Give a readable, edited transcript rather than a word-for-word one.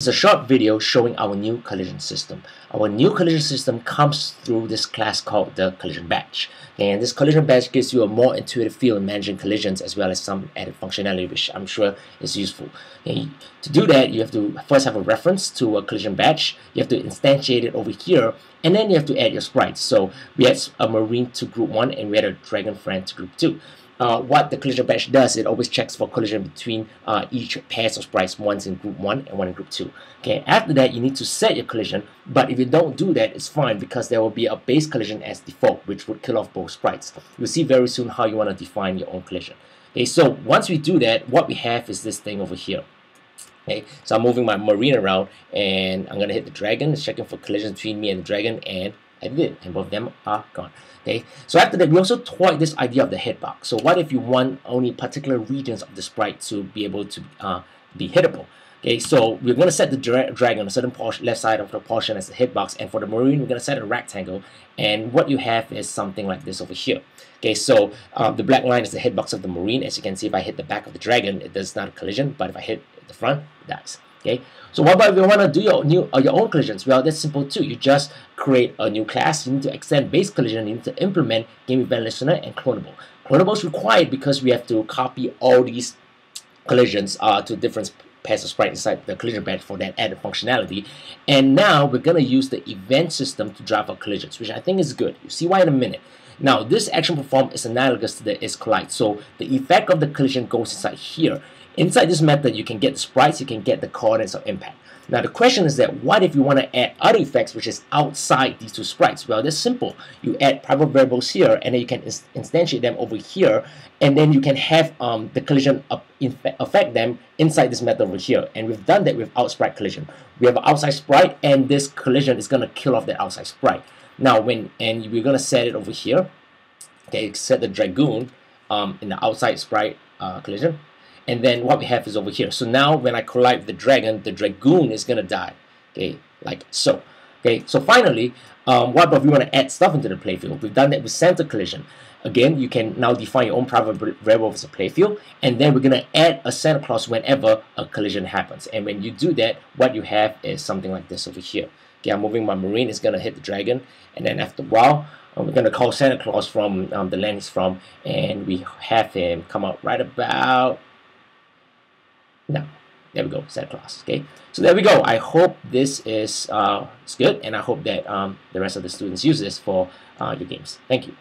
It's a short video showing our new collision system. Our new collision system comes through this class called the CollisionBatch. And this CollisionBatch gives you a more intuitive feel in managing collisions as well as some added functionality which I'm sure is useful. And to do that, you have to first have a reference to a CollisionBatch. You have to instantiate it over here, and then you have to add your sprites. So we had a Marine to group 1 and we had a Dragon friend to group 2. What the CollisionBatch does, it always checks for collision between each pairs of sprites, one's in group 1 and one in group 2. Okay, after that you need to set your collision, but if you don't do that, it's fine because there will be a base collision as default, which would kill off both sprites. You'll see very soon how you want to define your own collision. Okay, so once we do that, what we have is this thing over here. Okay, so I'm moving my Marine around and I'm going to hit the Dragon. It's checking for collision between me and the Dragon, and I did, and both of them are gone. Okay, so after that, we also toyed this idea of the hitbox. So what if you want only particular regions of the sprite to be able to be hittable? Okay, so we're going to set the Dragon on a certain portion, left side of the portion as the hitbox, and for the Marine, we're going to set a rectangle, and what you have is something like this over here. Okay, so the black line is the hitbox of the Marine. As you can see, if I hit the back of the Dragon, it does not collision, but if I hit the front, it does. Okay, so what about if you want to do your own collisions? Well, that's simple too. You just create a new class. You need to extend base collision. You need to implement game event listener and clonable. Clonable is required because we have to copy all these collisions to different pairs of sprites inside the CollisionBatch for that added functionality. And now we're going to use the event system to drive our collisions, which I think is good. You see why in a minute. Now, this action performed is analogous to the isCollide. So the effect of the collision goes inside here. Inside this method, you can get the sprites, you can get the coordinates of impact. Now the question is that what if you want to add other effects which is outside these two sprites? Well, that's simple. You add private variables here, and then you can instantiate them over here, and then you can have the collision affect them inside this method over here. And we've done that with outsprite collision. We have an outside sprite, and this collision is going to kill off that outside sprite. Now we're going to set it over here. Okay, set the Dragoon in the outside sprite collision. And then what we have is over here. So now when I collide with the Dragon, the Dragoon is going to die. Okay, like so. Okay, so finally, what if we want to add stuff into the playfield? We've done that with center collision. Again, you can now define your own private variable as a playfield, and then we're going to add a center clause whenever a collision happens. And when you do that, what you have is something like this over here. Okay, I'm moving my Marine, it's going to hit the Dragon, and then after a while, we're going to call Santa Claus from the land he's from, and we have him come out right about now. There we go, Santa Claus. Okay, so there we go. I hope this is good, and I hope that the rest of the students use this for your games. Thank you.